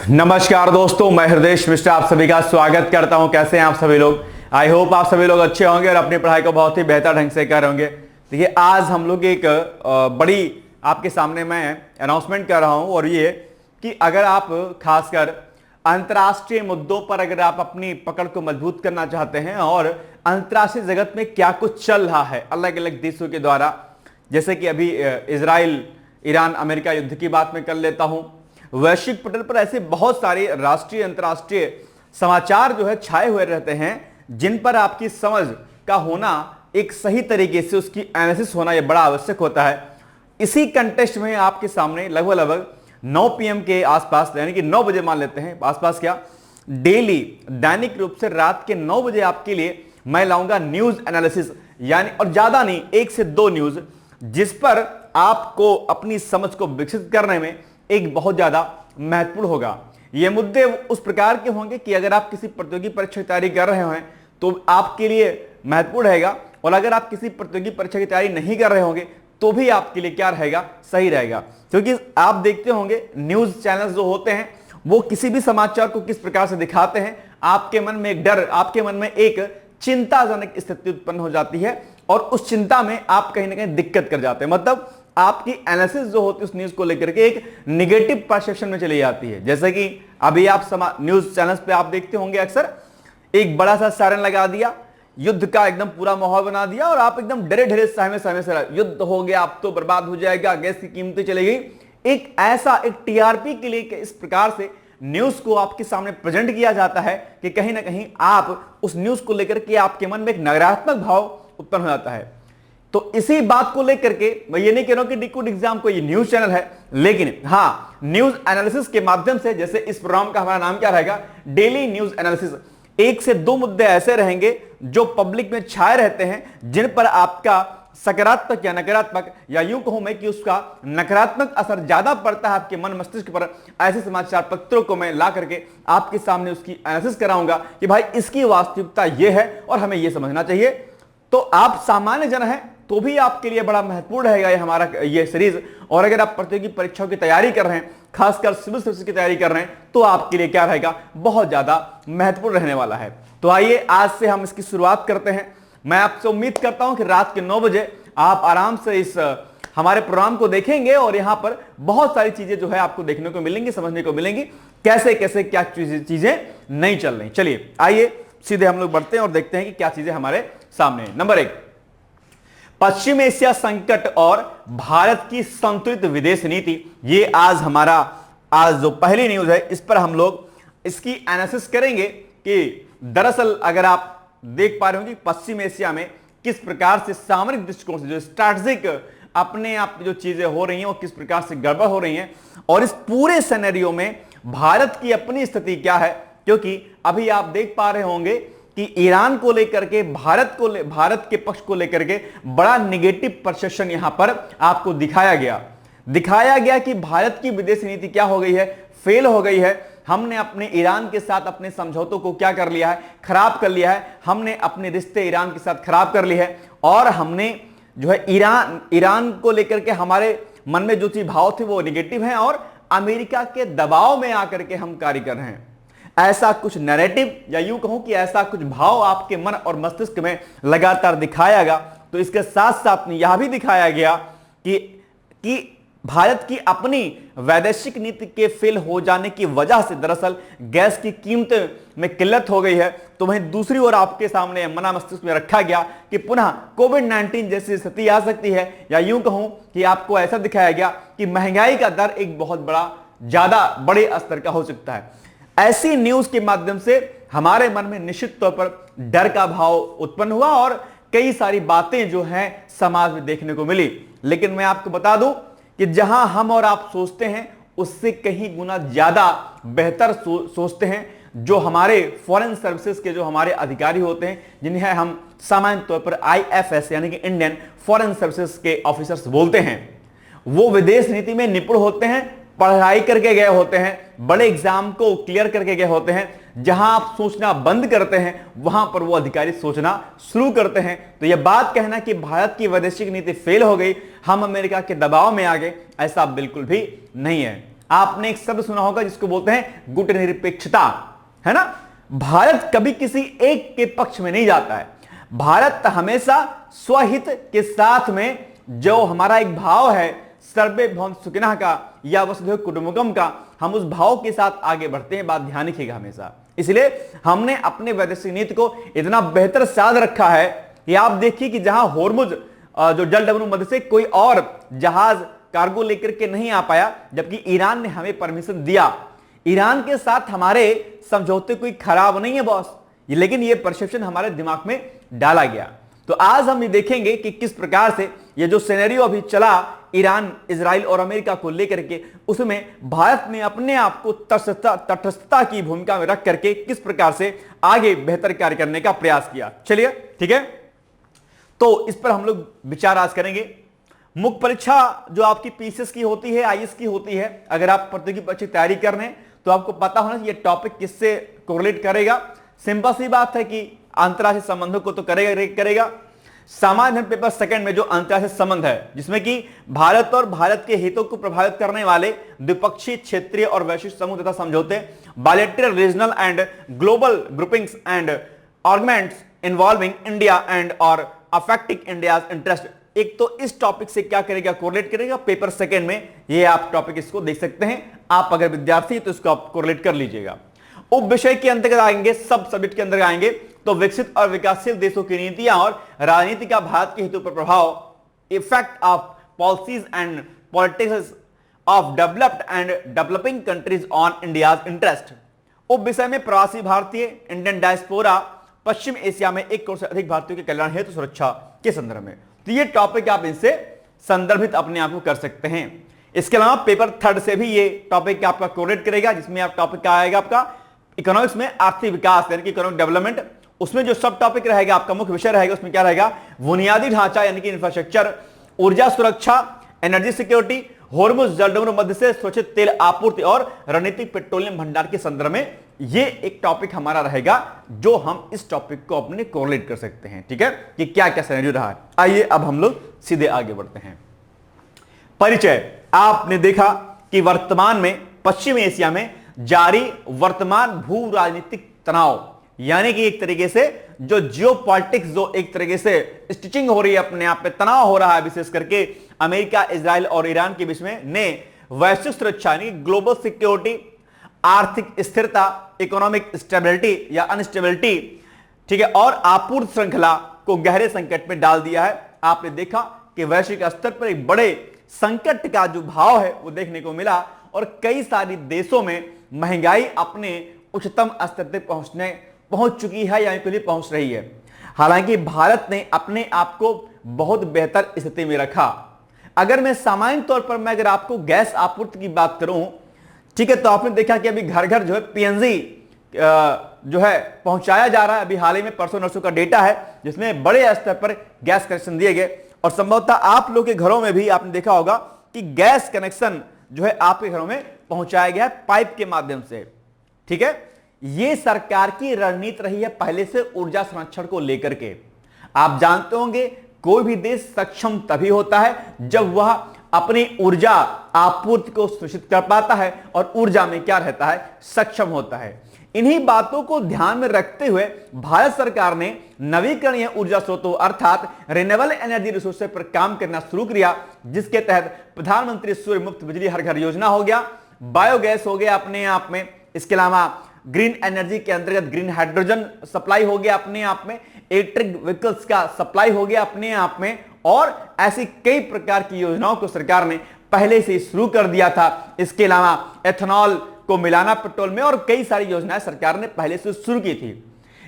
नमस्कार दोस्तों, मैं हृदय मिश्रा आप सभी का स्वागत करता हूं। कैसे हैं आप सभी लोग? आई होप आप सभी लोग अच्छे होंगे और अपनी पढ़ाई को बहुत ही बेहतर ढंग से कर रहे होंगे। देखिए, आज हम लोग एक बड़ी आपके सामने मैं अनाउंसमेंट कर रहा हूं, और ये कि अगर आप खासकर अंतर्राष्ट्रीय मुद्दों पर अगर आप अपनी पकड़ को मजबूत करना चाहते हैं और अंतर्राष्ट्रीय जगत में क्या कुछ चल रहा है अलग अलग देशों के द्वारा, जैसे कि अभी इजराइल ईरान अमेरिका युद्ध की बात मैं कर लेता हूं। वैश्विक पटल पर ऐसे बहुत सारे राष्ट्रीय अंतर्राष्ट्रीय समाचार जो है छाए हुए रहते हैं, जिन पर आपकी समझ का होना, एक सही तरीके से उसकी एनालिसिस होना, यह बड़ा आवश्यक होता है। इसी कंटेस्ट में आपके सामने लगभग 9 PM के आसपास, यानी कि 9 बजे मान लेते हैं, आसपास क्या, डेली दैनिक रूप से रात के 9 बजे आपके लिए मैं लाऊंगा न्यूज एनालिसिस, यानी और ज्यादा नहीं, 1 से 2 न्यूज, जिस पर आपको अपनी समझ को विकसित करने में एक बहुत ज्यादा महत्वपूर्ण होगा। ये मुद्दे उस प्रकार के होंगे कि अगर आप किसी प्रतियोगी परीक्षा की तैयारी कर रहे हैं तो आपके लिए महत्वपूर्ण रहेगा, और अगर आप किसी प्रतियोगी परीक्षा की तैयारी नहीं कर रहे होंगे तो भी आपके लिए क्या रहेगा, सही रहेगा। क्योंकि आप देखते होंगे न्यूज चैनल जो होते हैं वो किसी भी समाचार को किस प्रकार से दिखाते हैं, आपके मन में एक डर, आपके मन में एक चिंताजनक स्थिति उत्पन्न हो जाती है, और उस चिंता में आप कहीं ना कहीं दिक्कत कर जाते हैं। मतलब आपकी एनालिसिस जो होती है उस न्यूज को लेकर के एक निगेटिव परसेप्शन में चली जाती है। जैसे कि अभी आप न्यूज चैनल्स पे आप देखते होंगे, अक्सर एक बड़ा सा सायरन लगा दिया, युद्ध का एकदम पूरा माहौल बना दिया, और आप एकदम डरे डरे सहमे सहमे से युद्ध हो गया, अब तो बर्बाद हो जाएगा, गैस की कीमतें चली गई। एक ऐसा एक टीआरपी के लिए इस प्रकार से न्यूज को आपके सामने प्रेजेंट किया जाता है कि कहीं ना कहीं आप उस न्यूज को लेकर के आपके मन में एक नकारात्मक भाव उत्पन्न हो जाता है। तो इसी बात को लेकर के मैं ये नहीं कह रहा हूं कि डिकोड एग्जाम को ये न्यूज चैनल है, लेकिन हाँ, न्यूज एनालिसिस के माध्यम से, जैसे इस प्रोग्राम का हमारा नाम क्या रहेगा, डेली न्यूज एनालिसिस, 1 से 2 मुद्दे ऐसे रहेंगे जो पब्लिक में छाए रहते हैं, जिन पर आपका सकारात्मक या नकारात्मक, या यूं कहूं मैं कि उसका नकारात्मक असर ज्यादा पड़ता है आपके मन मस्तिष्क पर। ऐसे समाचार पत्रों को मैं ला करके आपके सामने उसकी एनालिसिस कराऊंगा कि भाई इसकी वास्तविकता यह है और हमें यह समझना चाहिए। तो आप सामान्य जन हैं तो भी आपके लिए बड़ा महत्वपूर्ण रहेगा ये हमारा ये सीरीज। और अगर आप प्रतियोगी परीक्षाओं की तैयारी कर रहे हैं, खासकर सिविल सर्विस की तैयारी कर रहे हैं, तो आपके लिए क्या रहेगा, बहुत ज्यादा महत्वपूर्ण रहने वाला है। तो आइए आज से हम इसकी शुरुआत करते हैं। मैं आपसे उम्मीद करता हूं कि रात के 9 बजे आप आराम से इस हमारे प्रोग्राम को देखेंगे, और यहां पर बहुत सारी चीजें जो है आपको देखने को मिलेंगी, समझने को मिलेंगी, कैसे कैसे क्या चीजें नहीं चल रही। चलिए आइए सीधे हम लोग बढ़ते हैं और देखते हैं कि क्या चीजें हमारे सामने। नंबर 1, पश्चिम एशिया संकट और भारत की संतुलित विदेश नीति। ये आज जो पहली न्यूज है, इस पर हम लोग इसकी एनालिसिस करेंगे कि दरअसल अगर आप देख पा रहे हो कि पश्चिम एशिया में किस प्रकार से सामरिक दृष्टिकोण से जो स्ट्रैटेजिक अपने आप जो चीजें हो रही हैं वो किस प्रकार से गड़बड़ हो रही हैं, और इस पूरे सिनेरियो में भारत की अपनी स्थिति क्या है। क्योंकि अभी आप देख पा रहे होंगे कि ईरान को लेकर के भारत के पक्ष को लेकर के बड़ा निगेटिव परसेप्शन यहां पर आपको दिखाया गया कि भारत की विदेश नीति क्या हो गई है, फेल हो गई है। हमने अपने ईरान के साथ अपने समझौतों को क्या कर लिया है, खराब कर लिया है। हमने अपने रिश्ते ईरान के साथ खराब कर लिए है, और हमने जो है ईरान को लेकर के हमारे मन में जो चीज भाव थे वो निगेटिव है, और अमेरिका के दबाव में आकर के हम कार्य कर रहे हैं। ऐसा कुछ नैरेटिव, या यूं कहूं कि ऐसा कुछ भाव आपके मन और मस्तिष्क में लगातार दिखाया गया। तो इसके साथ साथ यह भी दिखाया गया कि भारत की अपनी वैदेशिक नीति के फेल हो जाने की वजह से दरअसल गैस की कीमत में किल्लत हो गई है। तो वहीं दूसरी ओर आपके सामने मना मस्तिष्क में रखा गया कि पुनः कोविड-19 जैसी स्थिति आ सकती है, या यूं कहूं कि आपको ऐसा दिखाया गया कि महंगाई का दर एक बहुत ज्यादा बड़े स्तर का हो सकता है। ऐसी न्यूज के माध्यम से हमारे मन में निश्चित तौर पर डर का भाव उत्पन्न हुआ, और कई सारी बातें जो हैं समाज में देखने को मिली। लेकिन मैं आपको बता दूं कि जहां हम और आप सोचते हैं उससे कहीं गुना ज्यादा बेहतर सोचते हैं जो हमारे फॉरेन सर्विसेज के जो हमारे अधिकारी होते हैं, जिन्हें हम सामान्य तौर पर IFS यानी कि इंडियन फॉरेन सर्विसेज के ऑफिसर्स बोलते हैं। वो विदेश नीति में निपुण होते हैं, पढ़ाई करके गए होते हैं, बड़े एग्जाम को क्लियर करके गए होते हैं। जहां आप सोचना बंद करते हैं वहां पर वो अधिकारी सोचना शुरू करते हैं। तो यह बात कहना कि भारत की वैदेशिक नीति फेल हो गई, हम अमेरिका के दबाव में आ गए, ऐसा बिल्कुल भी नहीं है। आपने एक शब्द सुना होगा जिसको बोलते हैं गुटनिरपेक्षता, है ना। भारत कभी किसी एक के पक्ष में नहीं जाता है। भारत हमेशा स्वहित के साथ में जो हमारा एक भाव है सर्वे भवन्तु सुखिनः का या वसुधैव कुटुंबकम का, हम उस भाव के साथ आगे बढ़ते हैं। बात ध्यान रखिएगा हमेशा। इसलिए हमने अपने वैदेशिक नीति को इतना बेहतर साध रखा है कि आप देखिए कि जहां होर्मुज जो जल डमरू मध्य से कोई और जहाज कार्गो लेकर के नहीं आ पाया, जबकि ईरान ने हमें परमिशन दिया। ईरान के साथ हमारे समझौते कोई खराब नहीं है बॉस, लेकिन ये परसेप्शन हमारे दिमाग में डाला गया। तो आज हम ये देखेंगे कि किस प्रकार से ये जो सिनेरियो अभी चला ईरान, इजराइल और अमेरिका को लेकर के, उसमें भारत ने अपने आप को तटस्थता की भूमिका में रख करके किस प्रकार से आगे बेहतर कार्य करने का प्रयास किया। चलिए ठीक है, तो इस पर हम लोग विचार आज करेंगे। मुख्य परीक्षा जो आपकी पीसीएस की होती है, आईएएस की होती है, अगर आप प्रतियोगी परीक्षा की तैयारी कर रहे हैं तो आपको पता होना चाहिए ये टॉपिक किससे कोरिलेट करेगा। सिंपल सी बात है कि अंतर्राष्ट्रीय संबंधों को तो करेगा। सामान्य पेपर सेकंड में जो अंतर्राष्ट्रीय संबंध है, जिसमें कि भारत और भारत के हितों को प्रभावित करने वाले द्विपक्षीय, क्षेत्रीय और वैश्विक समूह तथा समझौते, bilateral, regional and global groupings and arguments involving India and और अफेक्टिंग इंडियाज इंटरेस्ट। एक तो इस टॉपिक से क्या करेगा, कोरिलेट करेगा पेपर सेकंड में। ये आप टॉपिक इसको देख सकते हैं। आप अगर विद्यार्थी तो इसको आप कोरिलेट कर लीजिएगा। उप विषय के अंतर्गत आएंगे, सब सब्जेक्ट के अंदर आएंगे तो विकसित और विकासशील देशों की नीतियां और राजनीति का भारत के हितों पर प्रभाव, effect of policies and politics of developed and developing countries on India's interest. उप विषय में प्रवासी भारतीय, इंडियन डायस्पोरा, पश्चिम एशिया में 1 करोड़ से अधिक भारतीयों के कल्याण हेतु सुरक्षा के संदर्भ में। तो ये टॉपिक आप इनसे संदर्भित अपने आप को कर सकते हैं। इसके अलावा पेपर थर्ड से भी ये टॉपिक आपका कोरिलेट करेगा, जिसमें आप टॉपिक क्या आएगा आपका इकोनॉमिक्स में आर्थिक विकास यानी कि इकोनॉमिक डेवलपमेंट। उसमें जो सब टॉपिक रहेगा आपका मुख्य विषय रहेगा, उसमें क्या रहेगा, बुनियादी ढांचा यानी कि इंफ्रास्ट्रक्चर, ऊर्जा सुरक्षा, एनर्जी सिक्योरिटी, होर्मुज जलडमरू मध्य से सुरक्षित तेल आपूर्ति और रणनीतिक पेट्रोलियम भंडार के संदर्भ में। ये एक टॉपिक हमारा रहेगा जो हम इस टॉपिक को अपने कोरिलेट कर सकते हैं। ठीक है, कि क्या क्या सिनेरियो रहा है। आइए अब हम लोग सीधे आगे बढ़ते हैं। परिचय। आपने देखा कि वर्तमान में पश्चिम एशिया में जारी वर्तमान भू राजनीतिक तनाव, यानी कि एक तरीके से जो जियोपॉलिटिक्स जो एक तरीके से स्टिचिंग हो रही है, अपने आप में तनाव हो रहा है, विशेष करके अमेरिका, इजराइल और ईरान के बीच में, ने वैश्विक सुरक्षा यानी ग्लोबल सिक्योरिटी, आर्थिक स्थिरता, इकोनॉमिक स्टेबिलिटी या अनस्टेबिलिटी, ठीक है, और आपूर्ति श्रृंखला को गहरे संकट में डाल दिया है। आपने देखा कि वैश्विक स्तर पर एक बड़े संकट का जो भाव है वो देखने को मिला और कई सारे देशों में महंगाई अपने उच्चतम स्तर तक पहुंच चुकी है या पहुंच रही है। हालांकि भारत ने अपने आप को बहुत बेहतर स्थिति में रखा। अगर मैं सामान्य तौर पर मैं अगर आपको गैस आपूर्ति की बात करूं, ठीक है, तो आपने देखा कि अभी घर घर जो है पीएनजी जो है पहुंचाया जा रहा है। अभी हाल ही में परसों नरसों का डेटा है जिसमें बड़े स्तर पर गैस कनेक्शन दिए गए और संभवतः आप लोग के घरों में भी आपने देखा होगा कि गैस कनेक्शन जो है आपके घरों में पहुंचाया गया है पाइप के माध्यम से। ठीक है, यह सरकार की रणनीति रही है पहले से ऊर्जा संरक्षण को लेकर के। आप जानते होंगे कोई भी देश सक्षम तभी होता है जब वह अपनी ऊर्जा आपूर्ति को सुनिश्चित कर पाता है और ऊर्जा में क्या रहता है, सक्षम होता है। इन्हीं बातों को ध्यान में रखते हुए भारत सरकार ने नवीकरणीय ऊर्जा स्रोतों अर्थात रिन्यूएबल एनर्जी रिसोर्सेज पर काम करना शुरू किया, जिसके तहत प्रधानमंत्री सूर्य मुफ्त बिजली हर घर योजना हो गया, बायोगैस हो गया अपने आप में, इसके अलावा ग्रीन एनर्जी के अंतर्गत ग्रीन हाइड्रोजन सप्लाई हो गया अपने आप में, इलेक्ट्रिक व्हीकल्स का सप्लाई हो गया अपने आप में, और ऐसी कई प्रकार की योजनाओं को सरकार ने पहले से शुरू कर दिया था। इसके अलावा एथेनॉल को मिलाना पेट्रोल में और कई सारी योजनाएं सरकार ने पहले से शुरू की थी।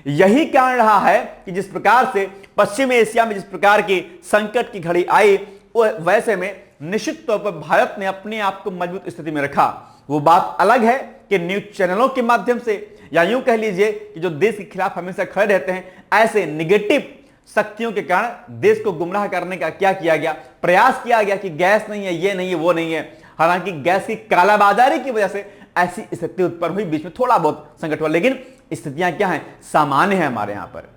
यही कारण रहा है कि जिस प्रकार से पश्चिम एशिया में जिस प्रकार की संकट की घड़ी आई, वैसे में निश्चित तौर पर भारत ने अपने आप को मजबूत स्थिति में रखा। वो बात अलग है कि न्यूज चैनलों के माध्यम से या यूं कह लीजिए कि जो देश के खिलाफ हमेशा खड़े रहते हैं, ऐसे निगेटिव शक्तियों के कारण देश को गुमराह करने का क्या किया गया, प्रयास किया गया कि गैस नहीं है, ये नहीं है, वो नहीं है। हालांकि गैस की कालाबाजारी की वजह से ऐसी स्थिति उत्पन्न हुई, बीच में थोड़ा बहुत संकट हुआ, लेकिन स्थितियां क्या हैं, सामान्य है हमारे यहां पर।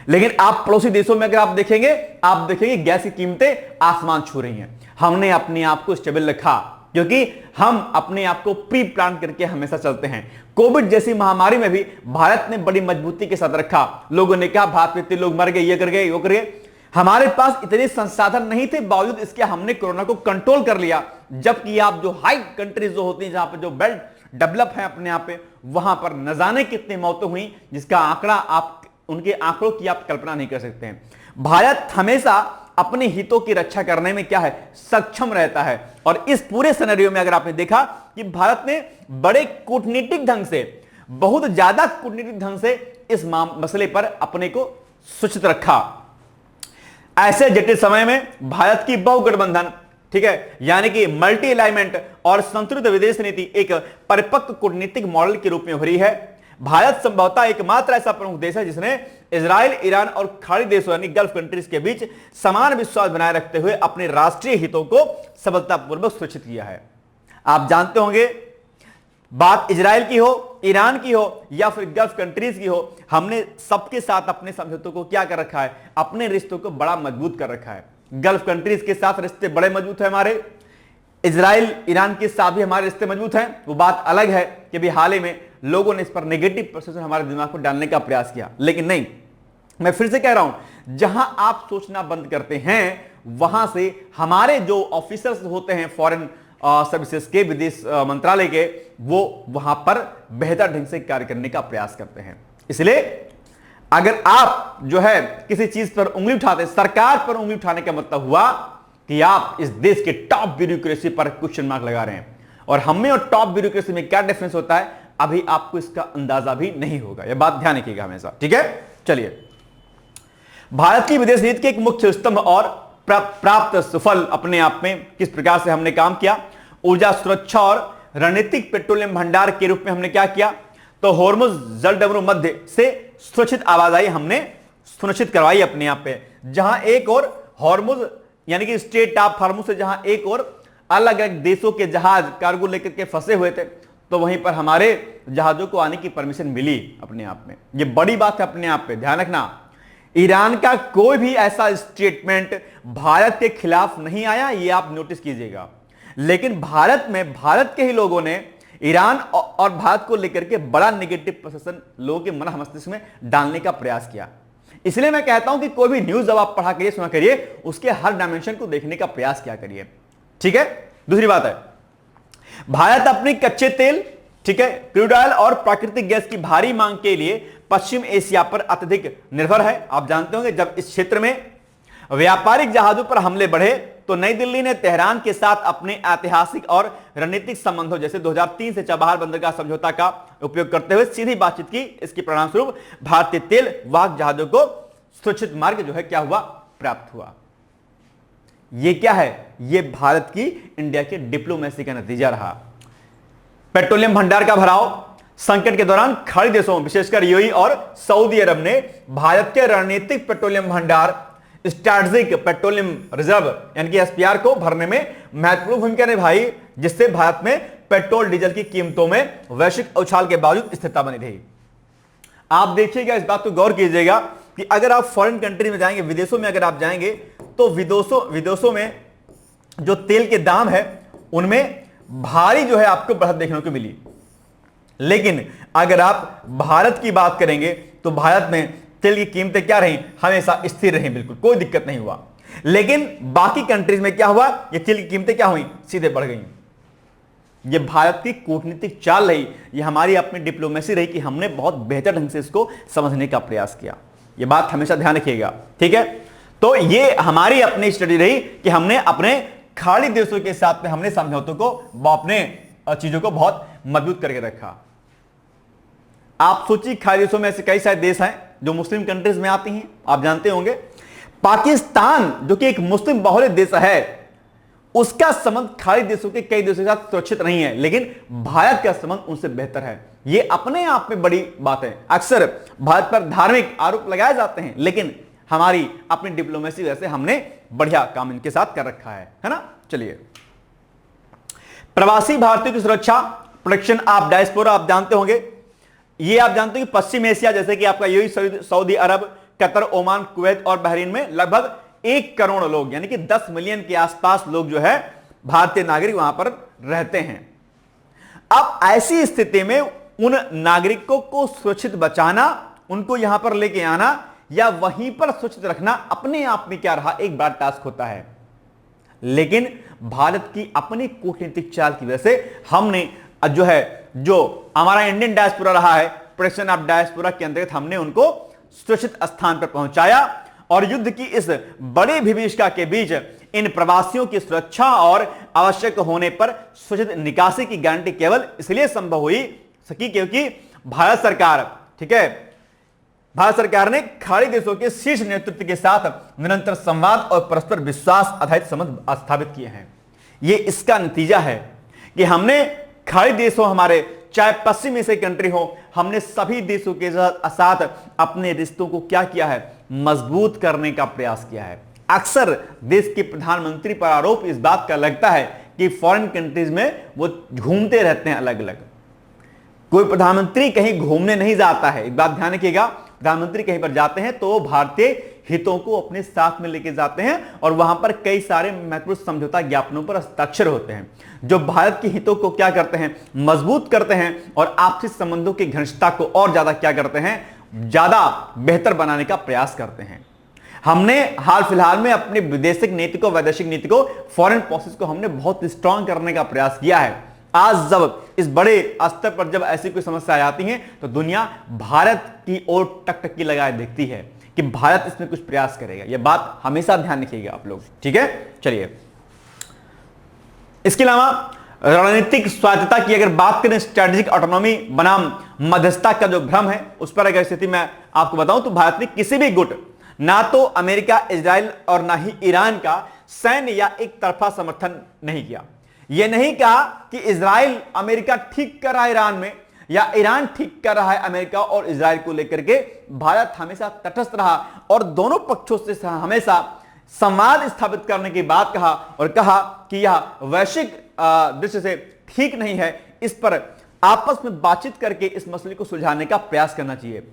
लेकिन आप पड़ोसी देशों में अगर आप देखेंगे गैस की कीमतें आसमान छू रही हैं। हमने अपने आप को स्टेबल रखा, क्योंकि हम अपने आप को प्री प्लान करके हमेशा चलते हैं। कोविड जैसी महामारी में भी भारत ने बड़ी मजबूती के साथ रखा। लोगों ने कहा भारत में इतने लोग मर गए, ये कर गए, वो कर गए। हमारे पास इतने संसाधन नहीं थे, बावजूद इसके हमने कोरोना को कंट्रोल कर लिया। जबकि आप जो हाई कंट्रीज जो होती हैं, जहां पर जो बेल्ट डेवलप है अपने आप पे, वहां पर न जाने कितनी मौतें हुई, जिसका आंकड़ा आप उनके आंकड़ों की आप कल्पना नहीं कर सकते हैं। भारत हमेशा अपने हितों की रक्षा करने में क्या है, सक्षम रहता है। और इस पूरे सिनेरियो में अगर आपने देखा कि भारत ने बड़े कूटनीतिक ढंग से, बहुत ज्यादा कूटनीतिक ढंग से इस मसले पर अपने को सूचित रखा। ऐसे जटिल समय में भारत की बहुगठबंधन, ठीक है, यानी कि मल्टी अलाइनमेंट और संतुलित विदेश नीति एक परिपक्व कूटनीतिक मॉडल के रूप में उभरी है। भारत संभवतः एकमात्र ऐसा प्रमुख देश है जिसने इजराइल, ईरान और खाड़ी देशों यानी गल्फ कंट्रीज के बीच समान विश्वास बनाए रखते हुए अपने राष्ट्रीय हितों को सफलतापूर्वक सुरक्षित किया है। आप जानते होंगे, बात इजराइल की हो, ईरान की हो या फिर गल्फ कंट्रीज की हो, हमने सबके साथ अपने समझौतों को क्या कर रखा है, अपने रिश्तों को बड़ा मजबूत कर रखा है। गल्फ कंट्रीज के साथ रिश्ते बड़े मजबूत है हमारे, इजराइल, ईरान के साथ भी हमारे रिश्ते मजबूत हैं। वो बात अलग है कि भी हाल ही में लोगों ने इस पर नेगेटिव परसेप्शन हमारे दिमाग को डालने का प्रयास किया, लेकिन नहीं, मैं फिर से कह रहा हूं, जहां आप सोचना बंद करते हैं वहां से हमारे जो ऑफिसर्स होते हैं फॉरेन सर्विसेज के, विदेश मंत्रालय के, वो वहां पर बेहतर ढंग से कार्य करने का प्रयास करते हैं। इसलिए अगर आप जो है किसी चीज पर उंगली उठाते, सरकार पर उंगली उठाने का मतलब हुआ कि आप इस देश के टॉप ब्यूरोक्रेसी पर क्वेश्चन मार्क लगा रहे हैं। और हमें और टॉप ब्यूरोक्रेसी में क्या डिफरेंस होता है, अभी आपको इसका अंदाजा भी नहीं होगा। यह बात ध्यान रखिएगा हमेशा, ठीक है। चलिए, भारत की विदेश नीति के एक मुख्य स्तंभ और प्राप्त सफल अपने आप में किस प्रकार से हमने काम किया, ऊर्जा सुरक्षा और रणनीतिक पेट्रोलियम भंडार के रूप में हमने क्या किया, तो होर्मुज जलडमरू मध्य से सुरक्षित आवाजाही हमने सुनिश्चित करवाई अपने आप पे। जहां एक और होर्मुज यानी कि स्ट्रेट ऑफ हॉर्मुज से जहां एक और अलग अलग देशों के जहाज कार्गो लेकर के फंसे हुए थे, तो वहीं पर हमारे जहाजों को आने की परमिशन मिली अपने आप में। यह बड़ी बात है अपने आप पे, ध्यान रखना। ईरान का कोई भी ऐसा स्टेटमेंट भारत के खिलाफ नहीं आया, यह आप नोटिस कीजिएगा। लेकिन भारत में भारत के ही लोगों ने ईरान और भारत को लेकर के बड़ा नेगेटिव परसेप्शन लोगों के मन मस्तिष्क में डालने का प्रयास किया। इसलिए मैं कहता हूं कि कोई भी न्यूज जब आप पढ़ा करिए, सुना करिए, उसके हर डायमेंशन को देखने का प्रयास किया करिए, ठीक है। दूसरी बात है, भारत अपनी कच्चे तेल, ठीक है, क्रूड ऑयल और प्राकृतिक गैस की भारी मांग के लिए पश्चिम एशिया पर अत्यधिक निर्भर है। आप जानते होंगे, जब इस क्षेत्र में व्यापारिक जहाजों पर हमले बढ़े तो नई दिल्ली ने तेहरान के साथ अपने ऐतिहासिक और रणनीतिक संबंधों जैसे 2003 से चबाहार बंदरगाह समझौता का उपयोग करते हुए सीधी बातचीत की। इसके परिणाम स्वरूप भारतीय तेल वाहक जहाजों को सुरक्षित मार्ग जो है क्या हुआ, प्राप्त हुआ। यह क्या है, यह भारत की इंडिया के डिप्लोमेसी का नतीजा रहा। पेट्रोलियम भंडार का भराव संकट के दौरान खाड़ी देशों विशेषकर यूएई और सऊदी अरब ने भारत के रणनीतिक पेट्रोलियम भंडार स्ट्रैटेजिक पेट्रोलियम रिजर्व यानी कि एसपीआर को भरने में महत्वपूर्ण भूमिका निभाई, जिससे भारत में पेट्रोल डीजल की कीमतों में वैश्विक उछाल के बावजूद स्थिरता बनी रही। आप देखिएगा, इस बात को गौर कीजिएगा कि अगर आप फॉरेन कंट्री में जाएंगे, विदेशों में अगर आप जाएंगे, तो विदेशों में जो तेल के दाम है उनमें भारी जो है आपको बढ़त देखने को मिली। लेकिन अगर आप भारत की बात करेंगे तो भारत में तेल की कीमतें क्या रही, हमेशा स्थिर रही, बिल्कुल कोई दिक्कत नहीं हुआ। लेकिन बाकी कंट्रीज में क्या हुआ, ये तेल की कीमतें क्या हुई, सीधे बढ़ गई। ये भारत की कूटनीतिक चाल रही, ये हमारी अपनी डिप्लोमेसी रही कि हमने बहुत बेहतर ढंग से इसको समझने का प्रयास किया। ये बात हमेशा ध्यान रखिएगा, ठीक है। तो ये हमारी अपनी स्टडी रही कि हमने अपने खाड़ी देशों के साथ में हमने समझौतों को, अपने चीजों को बहुत मजबूत करके रखा। आप सोचिए, खाड़ी देशों में ऐसे कई सारे देश हैं जो मुस्लिम कंट्रीज में आती हैं, आप जानते होंगे। पाकिस्तान जो कि एक मुस्लिम बहुल देश है, उसका संबंध खाड़ी देशों के कई देशों के साथ सुरक्षित नहीं है, लेकिन भारत का संबंध उनसे बेहतर है। यह अपने आप में बड़ी बात है। अक्सर भारत पर धार्मिक आरोप लगाए जाते हैं, लेकिन हमारी अपनी डिप्लोमेसी वजह से हमने बढ़िया काम इनके साथ कर रखा है ना। चलिए, प्रवासी भारतीयों की सुरक्षा, प्रोटेक्शन ऑफ डायस्पोरा, आप जानते होंगे। ये आप जानते हो कि पश्चिम एशिया जैसे कि आपका यूएई, सऊदी अरब, कतर, ओमान, कुवैत और बहरीन में लगभग 1 करोड़ लोग यानी कि 10 मिलियन के आसपास लोग जो है भारतीय नागरिक वहां पर रहते हैं। अब ऐसी स्थिति में उन नागरिकों को सुरक्षित बचाना, उनको यहां पर लेके आना या वहीं पर सुरक्षित रखना अपने आप में क्या रहा, एक बड़ा टास्क होता है। लेकिन भारत की अपनी कूटनीतिक चाल की वजह से हमने जो हमारा इंडियन डायस्पोरा रहा है, प्रोटेक्शन ऑफ डायस्पोरा के अंतर्गत हमने उनको सुरक्षित स्थान पर पहुंचाया और युद्ध की इस बड़ी विभीषिका के बीच इन प्रवासियों की सुरक्षा और आवश्यक होने पर सुरक्षित निकासी की गारंटी केवल इसलिए संभव हुई सकी क्योंकि भारत सरकार, ठीक है, भारत सरकार ने खाड़ी देशों के शीर्ष नेतृत्व के साथ निरंतर संवाद और परस्पर विश्वास आधारित संबंध स्थापित किए हैं। यह इसका नतीजा है कि हमने खाड़ी देशों, हमारे चाहे पश्चिमी से कंट्री हो, हमने सभी देशों के साथ अपने रिश्तों को क्या किया है, मजबूत करने का प्रयास किया है। अक्सर देश के प्रधानमंत्री पर आरोप इस बात का लगता है कि फॉरेन कंट्रीज में वो घूमते रहते हैं अलग अलग। कोई प्रधानमंत्री कहीं घूमने नहीं जाता है, एक बात ध्यान रखिएगा। प्रधानमंत्री कहीं पर जाते हैं तो भारतीय हितों को अपने साथ में लेके जाते हैं और वहां पर कई सारे महत्वपूर्ण समझौता ज्ञापनों पर हस्ताक्षर होते हैं जो भारत के हितों को क्या करते हैं, मजबूत करते हैं और आपसी संबंधों की घनिष्ठता को और ज्यादा क्या करते हैं, ज्यादा बेहतर बनाने का प्रयास करते हैं। हमने हाल फिलहाल में अपनी विदेशिक नीति को, वैदेशिक नीति को, फॉरेन पॉलिसी को हमने बहुत स्ट्रांग करने का प्रयास किया है। आज जब इस बड़े स्तर पर जब ऐसी कोई समस्या आती है तो दुनिया भारत की ओर टकटकी लगाए देखती है कि भारत इसमें कुछ प्रयास करेगा। यह बात हमेशा ध्यान रखिएगा आप लोग, ठीक है। चलिए, इसके अलावा रणनीतिक स्वायत्तता की अगर बात करें, स्ट्रेटेजिक ऑटोनॉमी बनाम मध्यस्थता का जो भ्रम है उस पर अगर स्थिति मैं आपको बताऊं तो भारत ने किसी भी गुट, ना तो अमेरिका, इजराइल और ना ही ईरान का सैन्य या एक तरफा समर्थन नहीं किया। यह नहीं कहा कि इजराइल अमेरिका ठीक कर रहा है ईरान में या ईरान ठीक कर रहा है अमेरिका और इजराइल को लेकर के। भारत हमेशा तटस्थ रहा और दोनों पक्षों से हमेशा संवाद स्थापित करने की बात कहा और कहा कि यह वैश्विक दृष्टि से ठीक नहीं है, इस पर आपस में बातचीत करके इस मसले को सुलझाने का प्रयास करना चाहिए।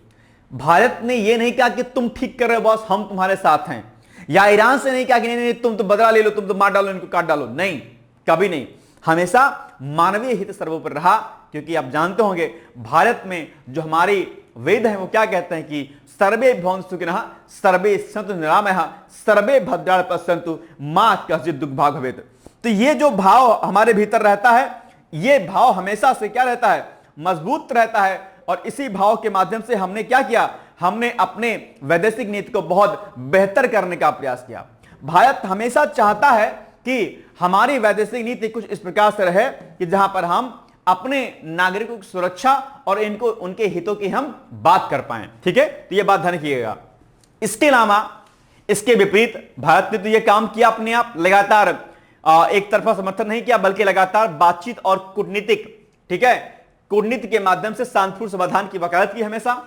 भारत ने यह नहीं कहा कि तुम ठीक कर रहे हो बॉस, हम तुम्हारे साथ हैं, या ईरान से नहीं कहा कि नहीं तुम तो बदला ले लो, तुम तो मार डालो, इनको काट डालो, नहीं, कभी नहीं। हमेशा मानवीय हित सर्वोपरि रहा, क्योंकि आप जानते होंगे भारत में जो हमारी वेद है वो क्या कहते हैं कि सर्वे भवन्तु सुखिनः, सर्वे सन्तु निरामयाः, सर्वे भद्राणि पश्यन्तु मा कश्चित् दुःखभाग् भवेत्। तो ये जो भाव हमारे भीतर रहता है, ये भाव हमेशा से क्या रहता है, मजबूत रहता है। और इसी भाव के माध्यम से हमने क्या किया, हमने अपने वैदेशिक नीति को बहुत बेहतर करने का प्रयास किया। भारत हमेशा चाहता है कि हमारी वैदेशिक नीति कुछ इस प्रकार से रहे कि जहां पर हम अपने नागरिकों की सुरक्षा और इनको उनके हितों की हम बात कर पाए, ठीक है। तो यह बात ध्यान रखिएगा। इसके अलावा इसके विपरीत भारत ने तो यह काम किया अपने आप, लगातार एक तरफा समर्थन नहीं किया बल्कि लगातार बातचीत और कूटनीतिक, ठीक है, कूटनीति के माध्यम से शांतिपूर्ण समाधान की वकालत की हमेशा।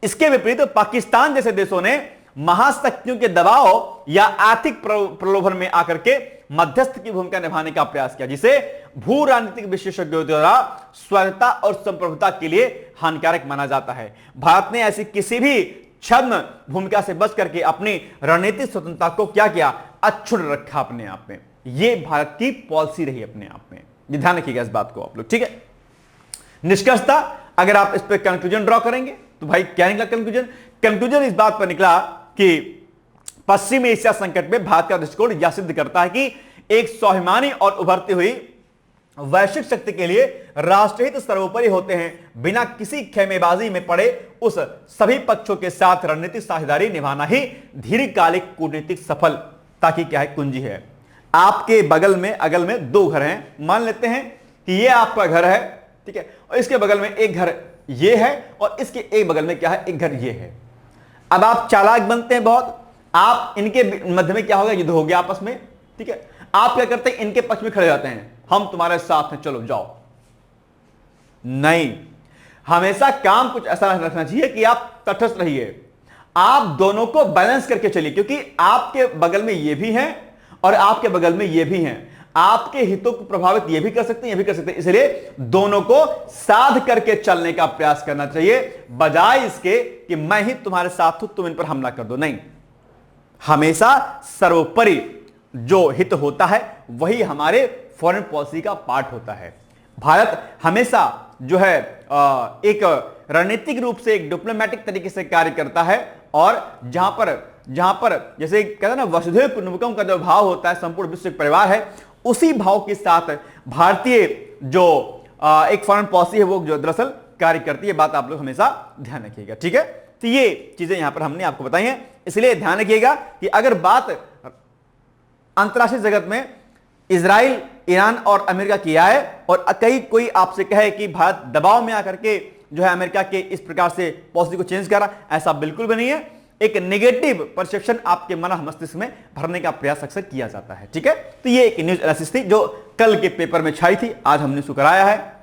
इसके विपरीत पाकिस्तान जैसे देशों ने महाशक्तियों के दबाव या आर्थिक प्रलोभन में आकर के मध्यस्थ की भूमिका निभाने का प्रयास किया, जिसे भू राजनीतिक विशेषज्ञों द्वारा स्वायत्तता और संप्रभुता के लिए हानिकारक माना जाता है। भारत ने ऐसी किसी भी छद्म भूमिका से बच करके अपनी रणनीतिक स्वतंत्रता को क्या किया, अक्षुण्ण रखा अपने आप में। यह भारत की पॉलिसी रही अपने आप में, ध्यान रखिएगा इस बात को आप लोग, ठीक है। निष्कर्षता अगर आप इस पर कंक्लूजन ड्रॉ करेंगे तो भाई क्या निकला कंक्लूजन? कंक्लूजन इस बात पर निकला कि पश्चिमी एशिया संकट में भारत का दृष्टिकोण यह सिद्ध करता है कि एक स्वाभिमानी और उभरती हुई वैश्विक शक्ति के लिए राष्ट्रहित सर्वोपरि होते हैं। बिना किसी खेमेबाजी में पड़े उस सभी पक्षों के साथ रणनीतिक साझेदारी निभाना ही दीर्घकालिक कूटनीतिक सफलता की क्या है, कुंजी है। आपके बगल में अगल में दो घर हैं, मान लेते हैं कि यह आपका घर है, ठीक है, और इसके बगल में एक घर ये है और इसके एक बगल में क्या है, एक घर ये है। अब आप चालाक बनते हैं बहुत, आप इनके मध्य में क्या होगा, युद्ध हो गया आपस में, ठीक है। आप क्या करते हैं, इनके पक्ष में खड़े जाते हैं, हम तुम्हारे साथ हैं, चलो जाओ। नहीं, हमेशा काम कुछ ऐसा रखना चाहिए कि आप तटस्थ रहिए, आप दोनों को बैलेंस करके चलिए, क्योंकि आपके बगल में ये भी हैं और आपके बगल में ये भी हैं। आपके हितों को प्रभावित ये भी कर सकते हैं, ये भी कर सकते हैं, इसलिए दोनों को साध करके चलने का प्रयास करना चाहिए, बजाय इसके कि मैं ही तुम्हारे साथ हूं, तुम इन पर हमला कर दो। नहीं, हमेशा सर्वोपरि जो हित होता है वही हमारे फॉरेन पॉलिसी का पार्ट होता है। भारत हमेशा जो है एक रणनीतिक रूप से एक डिप्लोमेटिक तरीके से कार्य करता है, और जहां पर जैसे कहते हैं ना वसुधैव कुटुंबकम का जो भाव होता है, संपूर्ण विश्व एक परिवार है, उसी भाव के साथ भारतीय जो एक फॉरेन पॉलिसी है वो जो दरअसल कार्य करती है। बात आप लोग हमेशा ध्यान रखिएगा, ठीक है। तो ये चीजें यहां पर हमने आपको बताई हैं, इसलिए ध्यान रखिएगा कि अगर बात अंतरराष्ट्रीय जगत में इजराइल, ईरान और अमेरिका की आए और कोई आपसे कहे कि भारत दबाव में आकर के जो है अमेरिका के इस प्रकार से पॉलिसी को चेंज करा, ऐसा बिल्कुल भी नहीं है। एक नेगेटिव परसेप्शन आपके मन मस्तिष्क में भरने का प्रयास अक्सर किया जाता है, ठीक है। तो ये एक न्यूज एनालिसिस थी जो कल के पेपर में छाई थी, आज हमने उसको कराया है।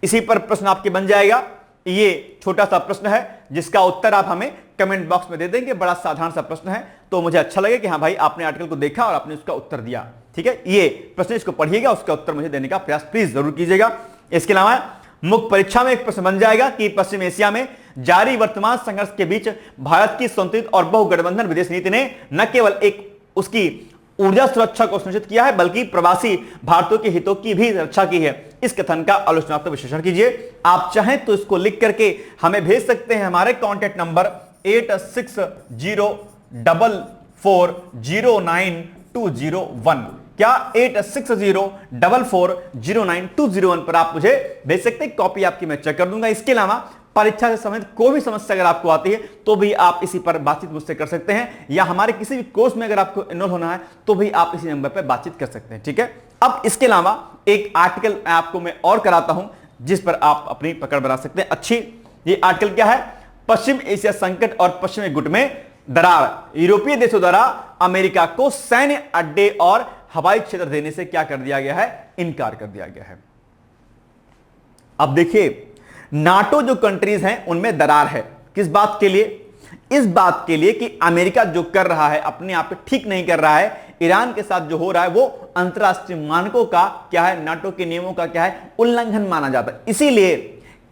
इसी पर प्रश्न आपके बन जाएगा। ये छोटा सा प्रश्न है जिसका उत्तर आप हमें कमेंट बॉक्स में दे देंगे। बड़ा साधारण सा प्रश्न है, तो मुझे अच्छा लगे कि हाँ भाई आपने आर्टिकल को देखा और आपने उसका उत्तर दिया, ठीक है। ये प्रश्न इसको पढ़िएगा, उसका उत्तर मुझे देने का प्रयास प्लीज जरूर कीजिएगा। इसके अलावा मुख्य परीक्षा में एक प्रश्न बन जाएगा कि पश्चिम एशिया में जारी वर्तमान संघर्ष के बीच भारत की संतुलित और बहुगठबंधन विदेश नीति ने न केवल एक उसकी ऊर्जा सुरक्षा को सुनिश्चित किया है, बल्कि प्रवासी भारतीयों के हितों की भी रक्षा की है। इस कथन का आलोचनात्मक विश्लेषण कीजिए। आप चाहें तो इसको लिख करके हमें भेज सकते हैं हमारे कॉन्टैक्ट नंबर 8604409201। क्या 8604409201 पर आप मुझे भेज सकते हैं, कॉपी आपकी मैं चेक कर दूंगा। इसके अलावा परीक्षा से संबंधित कोई भी समस्या अगर आपको आती है तो भी आप इसी पर बातचीत मुझसे कर सकते हैं, या हमारे किसी भी कोर्स में अगर आपको इनरोल होना है तो भी आप इसी नंबर पर बातचीत कर सकते हैं, ठीक है। अब इसके अलावा एक आर्टिकल आपको मैं और कराता हूं जिस पर आप अपनी पकड़ बना सकते हैं अच्छी। ये आर्टिकल क्या है? पश्चिम एशिया संकट और पश्चिमी गुट में दरार, यूरोपीय देशों द्वारा अमेरिका को सैन्य अड्डे और हवाई क्षेत्र देने से क्या कर दिया गया है? इनकार कर दिया गया है। अब देखिए, नाटो जो कंट्रीज हैं उनमें दरार है। किस बात के लिए? इस बात के लिए कि अमेरिका जो कर रहा है अपने आप पे ठीक नहीं कर रहा है। ईरान के साथ जो हो रहा है वो अंतरराष्ट्रीय मानकों का क्या है, नाटो के नियमों का क्या है, उल्लंघन माना जाता है। इसीलिए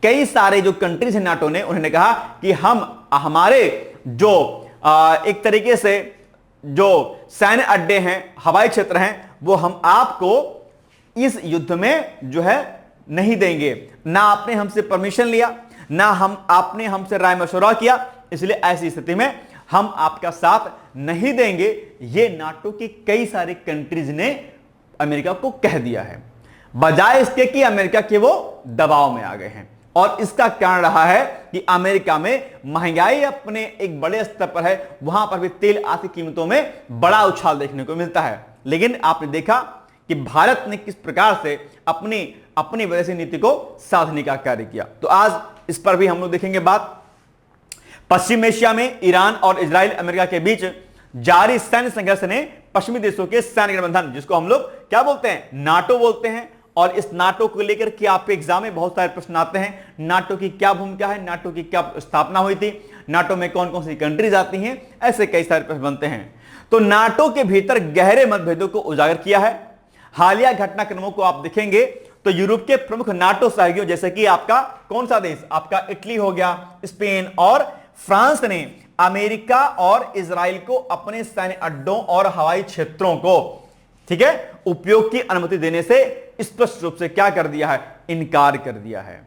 कई सारे जो कंट्रीज हैं नाटो ने, उन्होंने कहा कि हम हमारे जो एक तरीके से जो सैन्य अड्डे हैं, हवाई क्षेत्र हैं, वो हम आपको इस युद्ध में जो है नहीं देंगे। ना आपने हमसे परमिशन लिया, ना आपने हमसे राय मशवरा किया, इसलिए ऐसी स्थिति में हम आपका साथ नहीं देंगे। ये नाटो की कई सारी कंट्रीज ने अमेरिका को कह दिया है, बजाय इसके कि अमेरिका के वो दबाव में आ गए हैं। और इसका कारण रहा है कि अमेरिका में महंगाई अपने एक बड़े स्तर पर है, वहां पर भी तेल आदि कीमतों में बड़ा उछाल देखने को मिलता है। लेकिन आपने देखा कि भारत ने किस प्रकार से अपनी वैदेशिक नीति को साधने का कार्य किया। तो आज इस पर भी हम लोग देखेंगे बात। पश्चिम एशिया में ईरान और इजराइल अमेरिका के बीच जारी सैन्य संघर्ष ने पश्चिमी देशों के सैन्य गठबंधन, जिसको हम लोग क्या बोलते हैं, नाटो बोलते हैं, और इस नाटो को लेकर के आपके एग्जाम में बहुत सारे प्रश्न आते हैं। नाटो की क्या भूमिका है, नाटो की क्या स्थापना हुई थी, नाटो में कौन कौन सी कंट्रीज आती हैं, ऐसे कई सारे प्रश्न बनते हैं। तो नाटो के भीतर गहरे मतभेदों को उजागर किया है। हालिया घटनाक्रमों को आप देखेंगे तो यूरोप के प्रमुख नाटो सहयोगियों जैसे कि आपका कौन सा देश, आपका इटली हो गया, स्पेन और फ्रांस ने अमेरिका और इजराइल को अपने सैन्य अड्डों और हवाई क्षेत्रों को, ठीक है, उपयोग की अनुमति देने से स्पष्ट रूप से क्या कर दिया है, इनकार कर दिया है।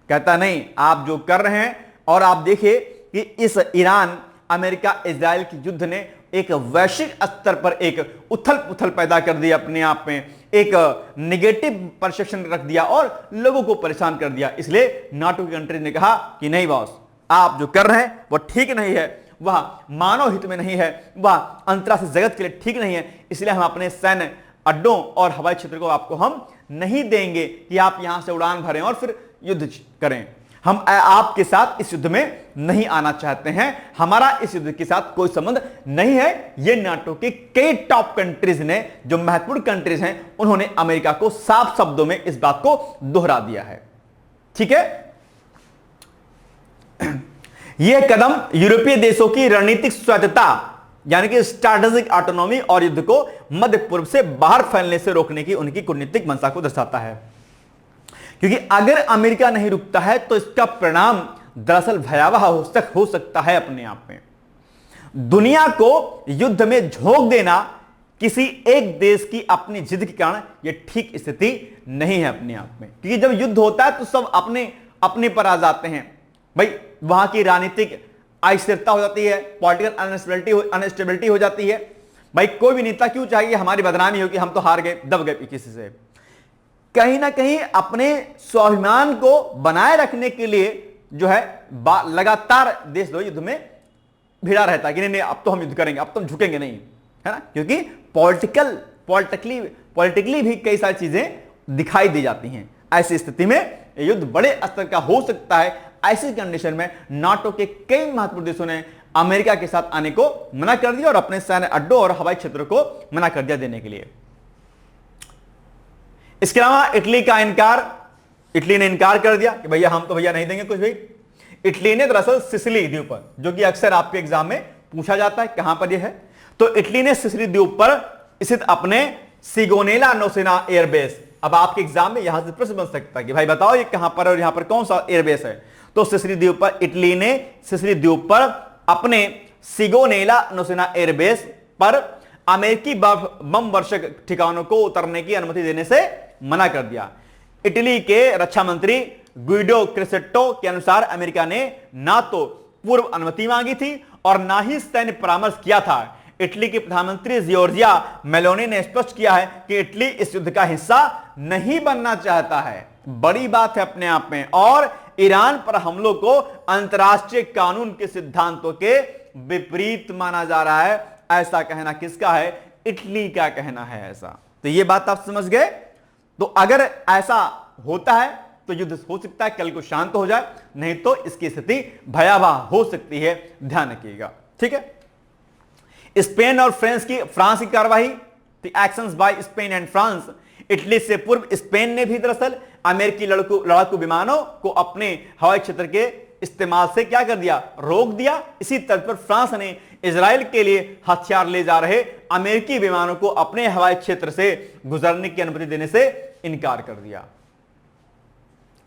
कहता नहीं, आप जो कर रहे हैं। और आप देखिए कि इस ईरान अमेरिका इजराइल के युद्ध ने एक वैश्विक स्तर पर एक उथल पुथल पैदा कर दिया, अपने आप में एक नेगेटिव परसेप्शन रख दिया और लोगों को परेशान कर दिया। इसलिए नाटो की कंट्री ने कहा कि नहीं बॉस, आप जो कर रहे हैं वह ठीक नहीं है, वह मानव हित में नहीं है, वह अंतरराष्ट्रीय जगत के लिए ठीक नहीं है। इसलिए हम अपने सैन्य अड्डों और हवाई क्षेत्र को आपको हम नहीं देंगे कि आप यहां से उड़ान भरें और फिर युद्ध करें। हम आपके साथ इस युद्ध में नहीं आना चाहते हैं, हमारा इस युद्ध के साथ कोई संबंध नहीं है। ये नाटो के कई टॉप कंट्रीज ने, जो महत्वपूर्ण कंट्रीज हैं, उन्होंने अमेरिका को साफ शब्दों में इस बात को दोहरा दिया है, ठीक है। यह कदम यूरोपीय देशों की रणनीतिक स्वायत्तता यानी कि स्ट्रैटेजिक ऑटोनॉमी और युद्ध को मध्य पूर्व से बाहर फैलने से रोकने की उनकी कूटनीतिक मंशा को दर्शाता है। क्योंकि अगर अमेरिका नहीं रुकता है तो इसका परिणाम दरअसल भयावह हो सकता है। अपने आप में दुनिया को युद्ध में झोंक देना किसी एक देश की अपनी जिद के कारण यह ठीक स्थिति नहीं है अपने आप में, क्योंकि जब युद्ध होता है तो सब अपने अपने पर आ जाते हैं भाई। वहां की राजनीतिक अस्थिरता हो जाती है, पॉलिटिकल अनस्टेबिलिटी हो जाती है भाई। कोई भी नेता क्यों चाहिए हमारी बदनामी हो कि हम तो हार गए, दब गए किसी से। कहीं ना कहीं अपने स्वाभिमान को बनाए रखने के लिए जो है लगातार देशद्रोही युद्ध में भिड़ा रहता है कि नहीं अब तो हम युद्ध करेंगे, अब तो हम झुकेंगे नहीं, है ना। क्योंकि पॉलिटिकली भी कई सारी चीजें दिखाई दी जाती हैं। ऐसी स्थिति में युद्ध बड़े स्तर का हो सकता है। ऐसी कंडीशन में नाटो के कई महत्वपूर्ण देशों ने अमेरिका के साथ आने को मना कर दिया और अपने सैन्य अड्डों और हवाई क्षेत्रों को मना कर दिया देने के लिए। इसके अलावा इटली ने इनकार कर दिया कि भैया हम तो भैया नहीं देंगे कुछ भी। इटली ने दरअसल सिसिली द्वीप पर, जो कि अक्सर आपके एग्जाम में पूछा जाता है कहां पर यह है, तो इटली ने सिसिली द्वीप पर स्थित अपने सिगोनेला नौसेना एयरबेस, अब आपके एग्जाम में यहां से प्रश्न बन सकता है कि भाई बताओ ये कहां पर और यहां पर कौन सा एयरबेस है, तो सिसिली द्वीप पर इटली ने सिसिली द्वीप पर अपने सिगोनेला नौसेना एयरबेस पर अमेरिकी बम वर्षक ठिकानों को उतरने की अनुमति देने से मना कर दिया। इटली के रक्षा मंत्री गुइडो क्रेसेट्टो के अनुसार अमेरिका ने ना तो पूर्व अनुमति मांगी थी और ना ही सैन्य परामर्श किया था। इटली के प्रधानमंत्री जियोर्जिया मेलोनी ने स्पष्ट किया है कि इटली इस युद्ध का हिस्सा नहीं बनना चाहता है। बड़ी बात है अपने आप में। और ईरान पर हमलों को अंतर्राष्ट्रीय कानून के सिद्धांतों के विपरीत माना जा रहा है। ऐसा कहना किसका है? इटली का कहना है ऐसा। तो यह बात आप समझ गए। तो अगर ऐसा होता है तो युद्ध हो सकता है कल को शांत हो जाए, नहीं तो इसकी स्थिति भयावह हो सकती है, ध्यान रखिएगा। ठीक है। स्पेन और फ्रांस की कार्रवाई, the actions by Spain and France. Italy से पूर्व स्पेन ने भी दरअसल अमेरिकी लड़ाकू विमानों को अपने हवाई क्षेत्र के इस्तेमाल से क्या कर दिया? रोक दिया। इसी तर्ज पर फ्रांस ने इजराइल के लिए हथियार ले जा रहे अमेरिकी विमानों को अपने हवाई क्षेत्र से गुजरने की अनुमति देने से इनकार कर दिया।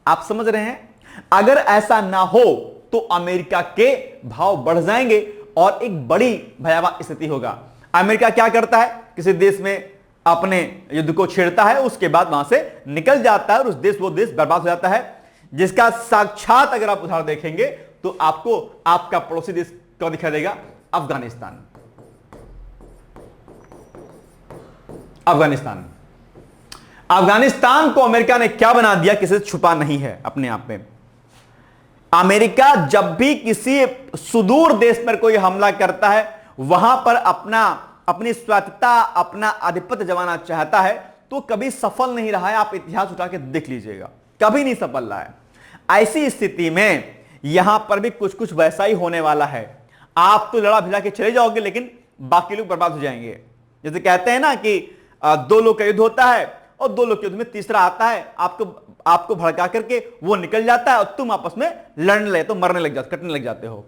आप समझ रहे हैं? अगर ऐसा ना हो तो अमेरिका के भाव बढ़ जाएंगे और एक बड़ी भयावह स्थिति होगा। अमेरिका क्या करता है? किसी देश में अपने युद्ध को छेड़ता है, उसके बाद वहां से निकल जाता है और वो देश बर्बाद हो जाता है। जिसका साक्षात अगर आप उदाहरण देखेंगे तो आपको आपका पड़ोसी देश क्या दिखाई देगा? अफगानिस्तान। अफगानिस्तान को अमेरिका ने क्या बना दिया, किसी से छुपा नहीं है अपने आप में। अमेरिका जब भी किसी सुदूर देश पर कोई हमला करता है, वहां पर अपनी स्वायत्तता, अपना आधिपत्य जमाना चाहता है, तो कभी सफल नहीं रहा है। आप इतिहास उठा के देख लीजिएगा, कभी नहीं सफल रहा है। ऐसी स्थिति में यहां पर भी कुछ कुछ वैसा ही होने वाला है। आप तो लड़ा भिड़ा के चले जाओगे, लेकिन बाकी लोग बर्बाद हो जाएंगे। जैसे कहते हैं ना कि दो लोग का युद्ध होता है और दो लोग के युद्ध में तीसरा आता है, आपको भड़का करके वो निकल जाता है और तुम आपस में लड़ने लगे तो मरने लग जाते, कटने लग जाते हो।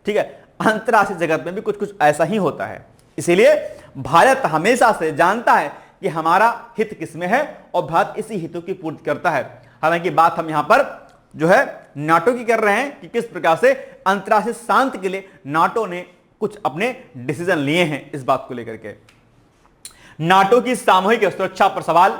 ठीक है। अंतरराष्ट्रीय जगत में भी कुछ कुछ ऐसा ही होता है। इसीलिए भारत हमेशा से जानता है कि हमारा हित किसमें है और भारत इसी हितों की पूर्ति करता है। हालांकि बात हम यहां पर जो है नाटो की कर रहे हैं कि किस प्रकार से अंतरराष्ट्रीय शांति के लिए नाटो ने कुछ अपने डिसीजन लिए हैं। इस बात को लेकर के नाटो की सामूहिक सुरक्षा पर सवाल।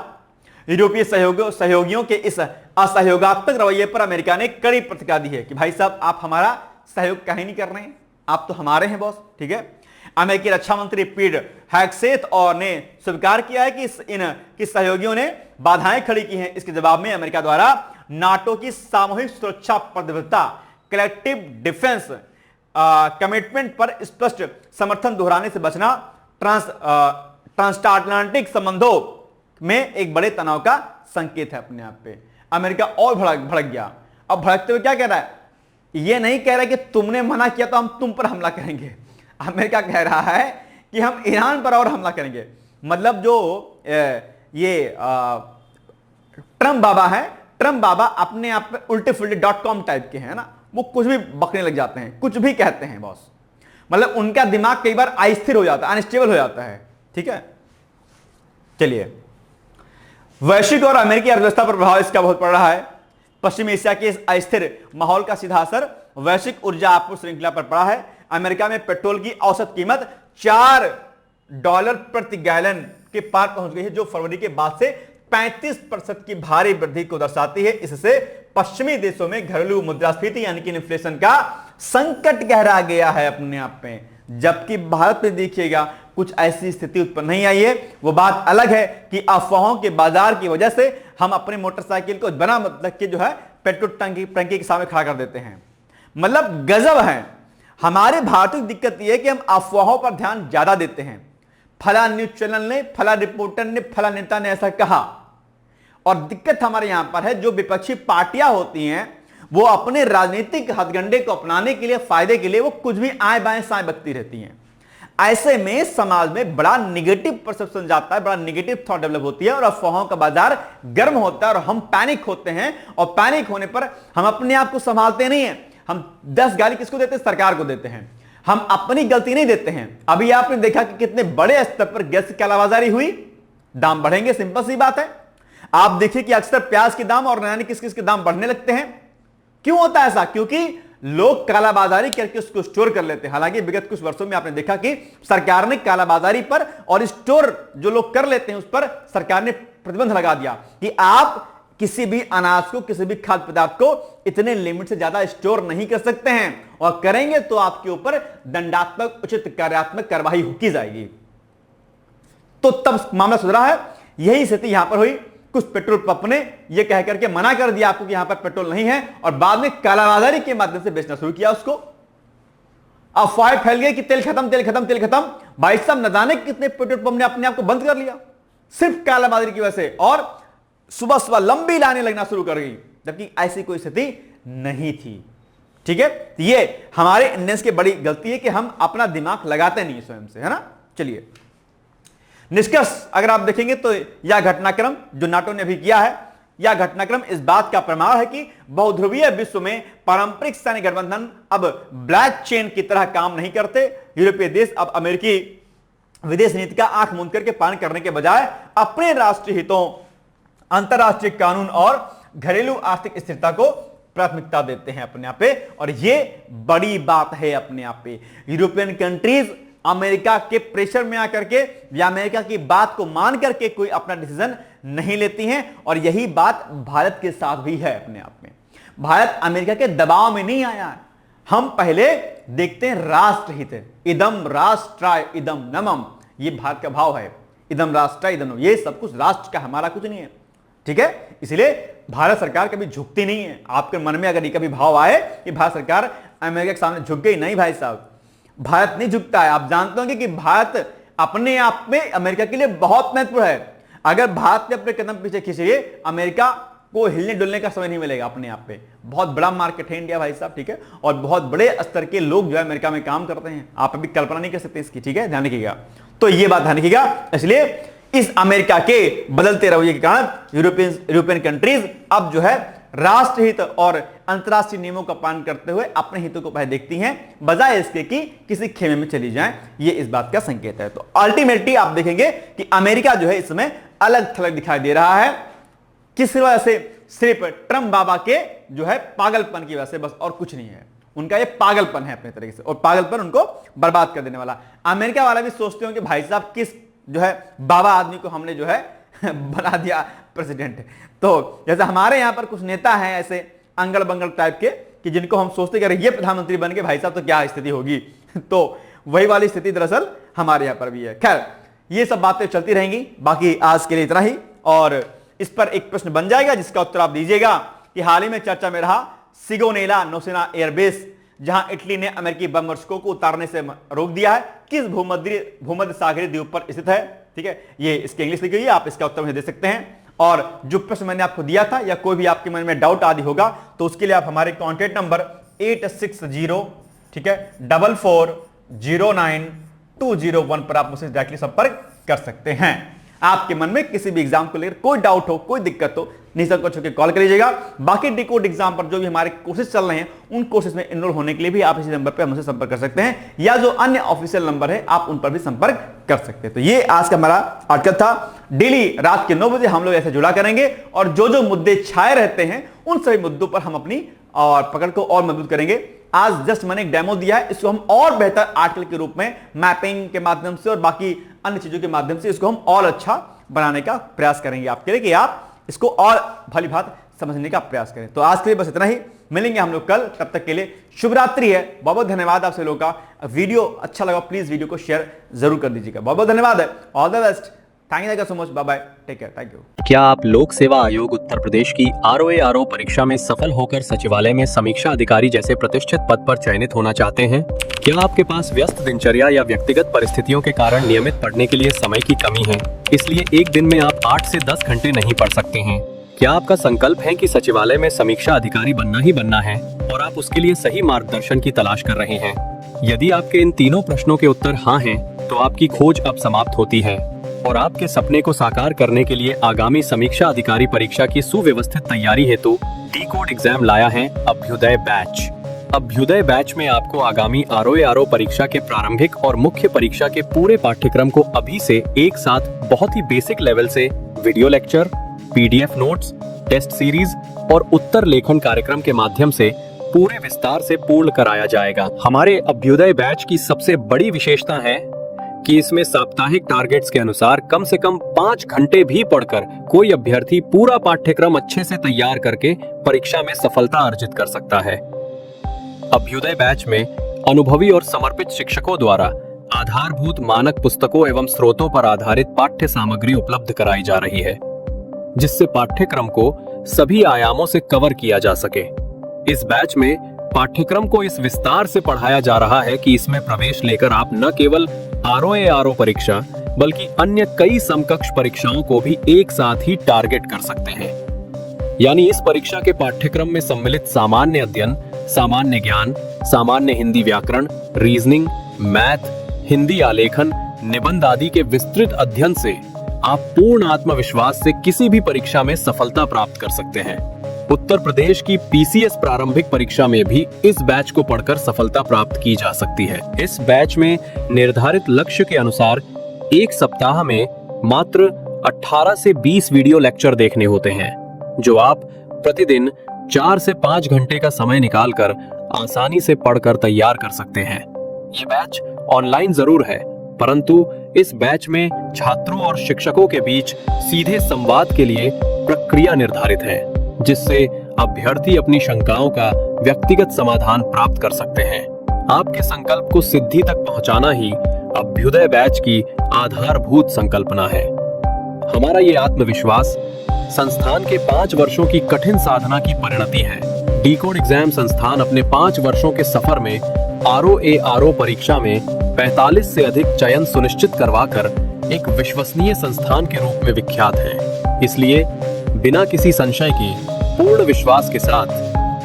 यूरोपीय सहयोगियों के इस असहयोगात्मक रवैये पर अमेरिका ने कड़ी प्रतिक्रिया दी है कि भाई साहब आप हमारा सहयोग कहीं नहीं कर रहे हैं, आप तो हमारे हैं बॉस। ठीक है। अमेरिकी रक्षा मंत्री पीट हेगसेथ और ने स्वीकार किया है कि इन सहयोगियों ने बाधाएं खड़ी की हैं। इसके जवाब में अमेरिका द्वारा नाटो की सामूहिक सुरक्षा प्रतिबद्धता, कलेक्टिव डिफेंस कमिटमेंट पर स्पष्ट समर्थन दोहराने से बचना ट्रांसअटलांटिक संबंधों में एक बड़े तनाव का संकेत है अपने आप पे। अमेरिका और भड़क गया। अब भड़कते हुए क्या कह रहा है? यह नहीं कह रहा कि तुमने मना किया तो हम तुम पर हमला करेंगे। अमेरिका कह रहा है कि हम ईरान पर और हमला करेंगे। मतलब जो ये ट्रम्प बाबा है, ट्रम्प बाबा अपने आप पे उल्टे फुल्टे .com टाइप के हैं ना, वो कुछ भी बकने लग जाते हैं, कुछ भी कहते हैं बॉस। मतलब उनका दिमाग कई बार अस्थिर हो जाता है, अनस्टेबल हो जाता है। ठीक है। चलिए, वैश्विक और अमेरिकी अर्थव्यवस्था पर प्रभाव इसका बहुत पड़ रहा है। पश्चिम एशिया के इस अस्थिर माहौल का सीधा असर वैश्विक ऊर्जा आपूर्ति श्रृंखला पर पड़ा है। अमेरिका में पेट्रोल की औसत कीमत डॉलर प्रति गैलन के पार पहुंच गई है, जो फरवरी के बाद से 35% की भारी वृद्धि को दर्शाती है। इससे पश्चिमी देशों में घरेलू मुद्रास्फीति यानी कि इन्फ्लेशन का संकट गहरा गया है अपने आप में, जबकि भारत में देखिएगा कुछ ऐसी स्थिति उत्पन्न नहीं आई है। वो बात अलग है कि अफवाहों के बाजार की वजह से हम अपने मोटरसाइकिल को बिना मतलब के जो है पेट्रोल टंकी के सामने खड़ा कर देते हैं। मतलब गजब है। हमारे भारत की दिक्कत यह है कि हम अफवाहों पर ध्यान ज्यादा देते हैं। फला न्यूज चैनल ने, फला रिपोर्टर ने, फला नेता ने ऐसा कहा, और दिक्कत हमारे यहां पर है जो विपक्षी पार्टियां होती हैं वो अपने राजनीतिक हथगंडे को अपनाने के लिए, फायदे के लिए वो कुछ भी आए बाएं साएं बकती रहती हैं। ऐसे में समाज में बड़ा निगेटिव परसेप्शन जाता है, बड़ा निगेटिव थॉट डेवलप होती है और अफवाहों का बाजार गर्म होता है और हम पैनिक होते हैं। और पैनिक होने पर हम अपने आप को संभालते नहीं है। हम 10 गाली किसको देते हैं? सरकार को देते हैं। हम अपनी गलती नहीं देते हैं। अभी आपने देखा कि कितने बड़े स्तर पर गैस की कालाबाजारी हुई, दाम बढ़ेंगे, सिंपल सी बात है। आप देखिए कि अक्सर प्याज के दाम और न जाने किस किस के दाम बढ़ने लगते हैं। क्यों होता है ऐसा? क्योंकि लोग कालाबाजारी करके उसको स्टोर कर लेते हैं। हालांकि विगत कुछ वर्षों में आपने देखा कि सरकार ने कालाबाजारी पर और स्टोर जो लोग कर लेते हैं उस पर सरकार ने प्रतिबंध लगा दिया कि आप किसी भी अनाज को, किसी भी खाद्य पदार्थ को इतने लिमिट से ज्यादा स्टोर नहीं कर सकते हैं, और करेंगे तो आपके ऊपर दंडात्मक उचित कार्यात्मक कार्रवाई की जाएगी। तो तब मामला सुधरा है। यही स्थिति यहां पर हुई। कुछ पेट्रोल पंप ने यह कह करके मना कर दिया आपको कि यहां पर पेट्रोल नहीं है, और बाद में कालाबाजारी के माध्यम से बेचना शुरू किया उसको। अफवाह फैल गई कि तेल खत्म, तेल खत्म, तेल खत्म। भाई साहब, न जाने कितने पेट्रोल पंप ने अपने आप को बंद कर लिया सिर्फ कालाबाजारी की वजह से, और सुबह सुबह लंबी लाइनें लगना शुरू कर गई, जबकि ऐसी कोई स्थिति नहीं थी। ठीक है, ये हमारे इंडियंस की बड़ी गलती है कि हम अपना दिमाग लगाते नहीं स्वयं से, है ना। चलिए, निष्कर्ष अगर आप देखेंगे तो यह घटनाक्रम जो नाटो ने अभी किया है, यह घटनाक्रम इस बात का प्रमाण है कि बहुध्रुवीय विश्व में पारंपरिक सैन्य गठबंधन अब ब्लैक चेन की तरह काम नहीं करते। यूरोपीय देश अब अमेरिकी विदेश नीति का आंख मूंद करके पालन करने के बजाय अपने राष्ट्रीय हितों, अंतरराष्ट्रीय कानून और घरेलू आर्थिक स्थिरता को प्राथमिकता देते हैं अपने आप पे, और यह बड़ी बात है अपने आप पे। यूरोपियन कंट्रीज अमेरिका के प्रेशर में आकर के या अमेरिका की बात को मान करके कोई अपना डिसीजन नहीं लेती हैं, और यही बात भारत के साथ भी है अपने आप में। भारत अमेरिका के दबाव में नहीं आया है। हम पहले देखते हैं राष्ट्रहित। इदम राष्ट्राय इदम नमम, ये भारत का भाव है। इदम राष्ट्राय इदम नमम, ये सब कुछ राष्ट्र का, हमारा कुछ नहीं है। ठीक है, इसलिए भारत सरकार कभी झुकती नहीं है। आपके मन में अगर ये कभी भाव आए कि भारत सरकार अमेरिका के सामने झुक गई, नहीं भाई साहब, भारत नहीं झुकता है। आप जानते होंगे कि भारत अपने आप में अमेरिका के लिए बहुत महत्वपूर्ण है। अगर भारत ने अपने कदम पीछे खींचे, अमेरिका को हिलने डुलने का समय नहीं मिलेगा अपने आप पे। बहुत बड़ा मार्केट है इंडिया भाई साहब, ठीक है, और बहुत बड़े स्तर के लोग जो है अमेरिका में काम करते हैं। आप अभी कल्पना नहीं कर सकते इसकी, ठीक है, ध्यान रखिएगा। तो ये बात ध्यान रखिएगा। इसलिए इस अमेरिका के बदलते रवैये के कारण यूरोपियन कंट्रीज अब जो है राष्ट्रहित और अंतरराष्ट्रीय नियमों का पालन करते हुए अपने हितों को पहले देखती हैं, बजाय इसके कि किसी खेमे में चली जाएं। ये इस बात का संकेत है। तो अल्टीमेटली आप देखेंगे कि अमेरिका जो है इसमें अलग थलग दिखाई दे रहा है। किस वजह से? सिर्फ ट्रंप बाबा के जो है पागलपन की वजह से, बस और कुछ नहीं है। उनका ये पागलपन है अपने तरीके से, और पागलपन उनको बर्बाद कर देने वाला। अमेरिका वाला भी सोचते हो कि भाई साहब किस जो है बाबा आदमी को हमने जो है बना दिया प्रेसिडेंट। तो जैसे हमारे यहां पर कुछ नेता हैं ऐसे अंगल बंगल टाइप के कि जिनको हम सोचते कि अरे ये प्रधानमंत्री बन के भाई साहब तो क्या स्थिति होगी। तो वही वाली स्थिति दरअसल हमारे यहां पर भी है। खैर, ये सब बातें चलती रहेंगी। बाकी आज के लिए इतना ही, और इस पर एक प्रश्न बन जाएगा जिसका उत्तर आप दीजिएगा कि हाल ही में चर्चा में रहा सिगोनेला नौसेना एयरबेस, जहां इटली ने अमेरिकी बम वर्षकों को उतारने से रोक दिया है, किस भूमध्य सागरीय द्वीप पर स्थित है। ठीक है, ये इसकी इंग्लिश लिखी हुई है, आप इसका उत्तर मुझे दे सकते हैं। और जो प्रश्न मैंने आपको दिया था या कोई भी आपके मन में डाउट आदि होगा तो उसके लिए आप हमारे कॉन्टैक्ट नंबर 860, ठीक है, 4409-201 पर आप मुझसे डायरेक्टली संपर्क कर सकते हैं। आपके मन में किसी भी एग्जाम को लेकर कोई डाउट हो, कोई दिक्कत हो, निसंकोच होकर कॉल करिएगा। बाकी डिकोड एग्जाम पर जो भी हमारे कोर्सेज चल रहे हैं उन कोर्सेज में एनरोल होने के लिए भी आप इसी नंबर पर हमसे संपर्क कर सकते हैं, या जो अन्य ऑफिशियल नंबर है आप उन पर भी संपर्क कर सकते हैं। तो ये आज का हमारा आर्टिकल था। डेली रात के 9 बजे हम लोग ऐसे जुड़ा करेंगे, और जो जो मुद्दे छाए रहते हैं उन सभी मुद्दों पर हम अपनी और पकड़ को और मजबूत करेंगे। आज जस्ट मैंने एक डेमो दिया है, इसको हम और बेहतर आर्टिकल के रूप में मैपिंग के माध्यम से और बाकी अन्य चीजों के माध्यम से इसको हम और अच्छा बनाने का प्रयास करेंगे आपके लिए, कि आप इसको और भली भांति समझने का प्रयास करें। तो आज के लिए बस इतना ही, मिलेंगे हम लोग कल, तब तक के लिए शुभ रात्रि है। बहुत बहुत धन्यवाद आप सभी लोगों का। वीडियो अच्छा लगा प्लीज वीडियो को शेयर जरूर कर दीजिएगा। बहुत बहुत धन्यवाद है, all the best, thank you so much, bye bye, take care, thank you. क्या आप लोक सेवा आयोग उत्तर प्रदेश की ROA परीक्षा में सफल होकर सचिवालय में समीक्षा अधिकारी जैसे प्रतिष्ठित पद पर चयनित होना चाहते हैं? क्या आपके पास व्यस्त दिनचर्या या व्यक्तिगत परिस्थितियों के कारण नियमित पढ़ने के लिए समय की कमी है, इसलिए एक दिन में आप 8 से 10 घंटे नहीं पढ़ सकते हैं? क्या आपका संकल्प है कि सचिवालय में समीक्षा अधिकारी बनना ही बनना है और आप उसके लिए सही मार्गदर्शन की तलाश कर रहे हैं? यदि आपके इन तीनों प्रश्नों के उत्तर हाँ हैं, तो आपकी खोज अब समाप्त होती है और आपके सपने को साकार करने के लिए आगामी समीक्षा अधिकारी परीक्षा की सुव्यवस्थित तैयारी हेतु D-Code एग्जाम लाया है अभ्युदय बैच। अभ्युदय बैच में आपको आगामी ROA परीक्षा के प्रारंभिक और मुख्य परीक्षा के पूरे पाठ्यक्रम को अभी से एक साथ बहुत ही बेसिक लेवल से video lecture, PDF notes, test series और उत्तर लेखन कार्यक्रम के माध्यम से पूरे विस्तार से पूर्ण कराया जाएगा। हमारे अभ्युदय बैच की सबसे बड़ी विशेषता है कि इसमें साप्ताहिक टारगेट्स के अनुसार कम से कम 5 घंटे भी पढ़कर कोई अभ्यर्थी पूरा पाठ्यक्रम अच्छे से तैयार करके परीक्षा में सफलता अर्जित कर सकता है। अभ्युदय बैच में अनुभवी और समर्पित शिक्षकों द्वारा आधारभूत मानक पुस्तकों एवं स्रोतों पर आधारित पाठ्य सामग्री उपलब्ध कराई जा रही है, जिससे पाठ्यक्रम को सभी आयामों से कवर किया जा सके। इस बैच में पाठ्यक्रम को इस विस्तार से पढ़ाया जा रहा है कि इसमें प्रवेश लेकर आप न केवल ROA परीक्षा बल्कि अन्य कई समकक्ष परीक्षाओं को भी एक साथ ही टारगेट कर सकते हैं। यानी इस परीक्षा के पाठ्यक्रम में सम्मिलित सामान्य अध्ययन, सामान्य ज्ञान, सामान्य हिंदी व्याकरण, रीजनिंग, मैथ, हिंदी आलेखन, निबंध आदि के विस्तृत अध्ययन से आप पूर्ण आत्मविश्वास से किसी भी परीक्षा में सफलता प्राप्त कर सकते हैं। उत्तर प्रदेश की PCS प्रारंभिक परीक्षा में भी इस बैच को पढ़कर सफलता प्राप्त की जा सकती है। इस बैच में निर्धारित लक्ष्य के अनुसार एक सप्ताह में मात्र 18 से 20 वीडियो लेक्चर देखने होते हैं, जो आप प्रतिदिन 4 से 5 घंटे का समय निकालकर आसानी से पढ़कर तैयार कर सकते हैं। ये बैच ऑनलाइन जरूर है, परंतु इस बैच में छात्रों और शिक्षकों के बीच सीधे संवाद के लिए प्रक्रिया निर्धारित है, जिससे अभ्यर्थी अपनी शंकाओं का व्यक्तिगत समाधान प्राप्त कर सकते हैं। आपके संकल्प को सिद्धि तक पहुंचाना ही अभ्युदय बैच की आधारभूत संकल्पना है। हमारा ये आत्मविश्वास संस्थान के 5 वर्षों की कठिन साधना की परिणति है। D-Code एग्जाम संस्थान अपने 5 वर्षों के सफर में ROA परीक्षा में 45 से अधिक चयन सुनिश्चित करवाकर एक विश्वसनीय संस्थान के रूप में विख्यात है। इसलिए बिना किसी संशय के पूर्ण विश्वास के साथ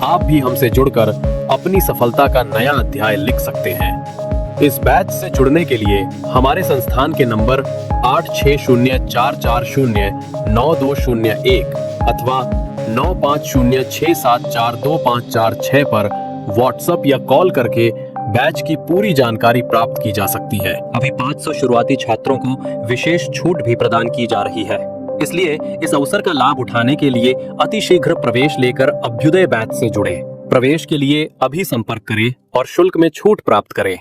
आप भी हमसे जुड़कर अपनी सफलता का नया अध्याय लिख सकते हैं। इस बैच से जुड़ने के लिए हमारे संस्थान के नंबर 8604409201 अथवा 9506742546 पर व्हाट्सएप या कॉल करके बैच की पूरी जानकारी प्राप्त की जा सकती है। अभी 500 शुरुआती छात्रों को विशेष छूट भी प्रदान की जा रही है, इसलिए इस अवसर का लाभ उठाने के लिए अतिशीघ्र प्रवेश लेकर अभ्युदय बैच से जुड़े। प्रवेश के लिए अभी संपर्क करें और शुल्क में छूट प्राप्त करें।